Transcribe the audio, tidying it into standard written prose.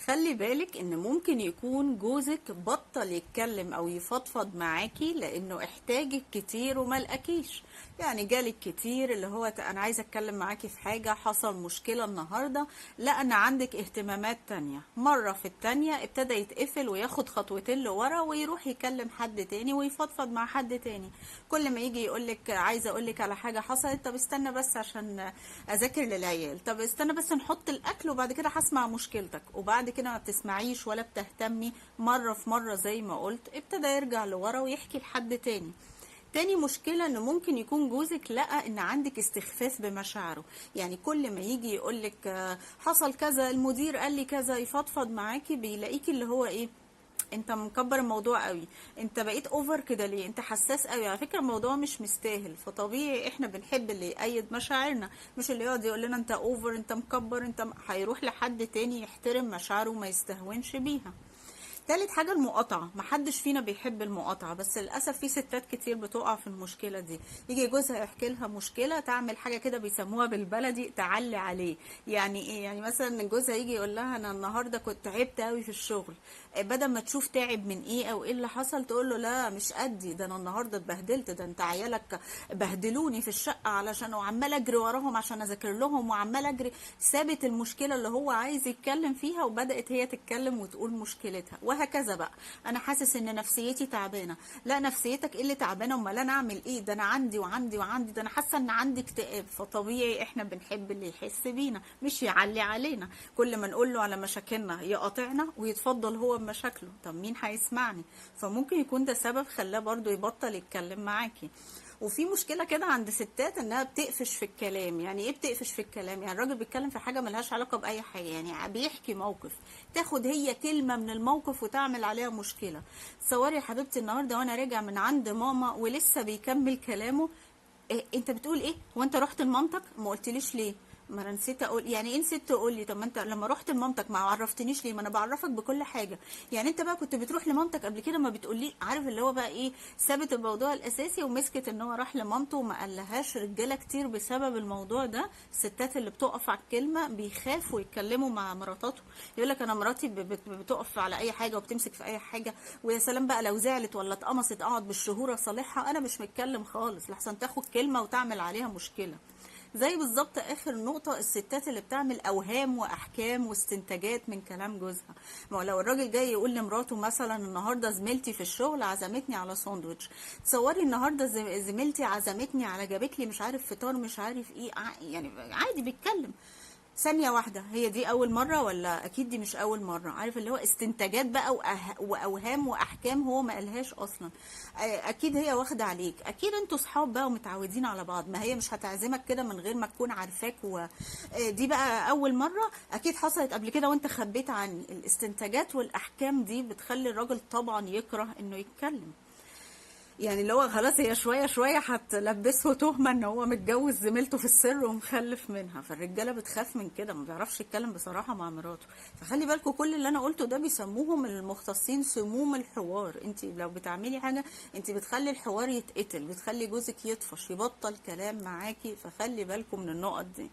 خلي بالك ان ممكن يكون جوزك بطل يتكلم او يفضفض معاكي لانه احتاجك كتير وما لقاكيش. يعني جالك كتير اللي هو انا عايزه اتكلم معاكي في حاجه، حصل مشكله النهارده، لا انا عندك اهتمامات تانية، مره في التانية ابتدى يتقفل وياخد خطوتين لورا ويروح يكلم حد تاني ويفضفض مع حد تاني. كل ما يجي يقولك عايزه اقولك على حاجه حصلت، طب استنى بس عشان اذاكر للعيال، طب استنى بس نحط الاكل وبعد كده هسمع مشكلتك، وبعد كده ما بتسمعيش ولا بتهتمي. مره في مره زي ما قلت ابتدى يرجع لورا ويحكي لحد تاني. تاني مشكلة ان ممكن يكون جوزك لقى ان عندك استخفاف بمشاعره. يعني كل ما يجي يقولك حصل كذا، المدير قال لي كذا، يفضفض معاكي، بيلاقيكي اللي هو ايه، انت مكبر الموضوع قوي، انت بقيت اوفر كده ليه، انت حساس قوي، على فكره الموضوع مش مستاهل. فطبيعي احنا بنحب اللي يأيد مشاعرنا، مش اللي يقعد يقول لنا انت اوفر، انت مكبر، انت هيروح لحد تاني يحترم مشاعره وما يستهونش بيها. تالت حاجة المقاطعة. محدش فينا بيحب المقاطعة، بس للأسف في ستات كتير بتقع في المشكلة دي. يجي جوزها يحكي لها مشكلة، تعمل حاجة كده بيسموها بالبلدي تعلي عليه. يعني ايه؟ يعني مثلا جوزها يجي يقول لها انا النهاردة كنت تعبت قوي في الشغل، بدل ما تشوف تعب من ايه او ايه اللي حصل، تقول له لا مش قدي، ده انا النهارده اتبهدلت، ده انت عيالك بهدلوني في الشقة علشان، وعمال اجري وراهم عشان اذاكر لهم، وعمال اجري. سابت المشكلة اللي هو عايز يتكلم فيها وبدأت هي تتكلم وتقول مشكلتها، وهكذا بقى. انا حاسس ان نفسيتي تعبانه، لا نفسيتك ايه اللي تعبانه، امال انا اعمل ايه، ده انا عندي وعندي وعندي، ده انا حاسه ان عندي اكتئاب. فطبيعي احنا بنحب اللي يحس بينا مش يعلي علينا. كل ما نقول له على مشاكلنا يقاطعنا ويتفضل هو بمشاكله، طب مين هيسمعني؟ فممكن يكون ده سبب خلاه برضو يبطل يتكلم معاكي. وفي مشكله كده عند ستات انها بتقفش في الكلام. يعني ايه بتقفش في الكلام؟ يعني الراجل بيتكلم في حاجه ملهاش علاقه باي حاجه، يعني بيحكي موقف، تاخد هي كلمه من الموقف وتعمل عليها مشكله. تصوري يا حبيبتي النهارده وانا راجع من عند ماما ولسه بيكمل كلامه، إيه انت بتقول ايه، هو انت رحت لمامتك ما قلتليش ليه؟ ما انا نسيت اقول. يعني ايه نسيت تقول لي؟ طب ما انت لما رحت لمامتك ما عرفتنيش ليه؟ ما انا بعرفك بكل حاجه. يعني انت بقى كنت بتروح لمامتك قبل كده ما بتقولي؟ عارف اللي هو بقى ايه، سابت الموضوع الاساسي ومسكت ان هو راح لمامته وما قالهاش. رجاله كتير بسبب الموضوع ده، الستات اللي بتقف على الكلمه بيخافوا يتكلموا مع مراتاتهم. يقول لك انا مراتي بتقف على اي حاجه وبتمسك في اي حاجه، ويا سلام بقى لو زعلت ولا اتقمصت اقعد بالشهور اصالحها، انا مش متكلم خالص لحسن تاخد كلمه وتعمل عليها مشكله. زي بالظبط اخر نقطة، الستات اللي بتعمل اوهام واحكام واستنتاجات من كلام جوزها. ما هو لو الراجل جاي يقول لمراته مثلا النهاردة زميلتي في الشغل عزمتني على ساندوتش، تصوري النهاردة زميلتي عزمتني على جابت لي مش عارف فطار مش عارف ايه، يعني عادي بيتكلم. ثانية واحدة، هي دي أول مرة ولا أكيد دي مش أول مرة؟ عارف اللي هو استنتاجات بقى وأوهام وأحكام هو ما قالهاش أصلا. أكيد هي واخدة عليك، أكيد أنتوا صحاب بقى ومتعودين على بعض، ما هي مش هتعزمك كده من غير ما تكون عارفاك دي بقى أول مرة، أكيد حصلت قبل كده وأنت خبيت عني. الاستنتاجات والأحكام دي بتخلي الراجل طبعا يكره إنه يتكلم. يعني اللي هو خلاص هي شويه شويه هتلبسه تهمه ان هو متجوز زميلته في السر ومخلف منها. فالرجاله بتخاف من كده، ما بيعرفش يتكلم بصراحه مع مراته. فخلي بالكم كل اللي انا قلته ده بيسموهم المختصين سموم الحوار. انت لو بتعملي حاجه انت بتخلي الحوار يتقتل، بتخلي جوزك يطفش يبطل كلام معاكي، فخلي بالكم من النقط دي.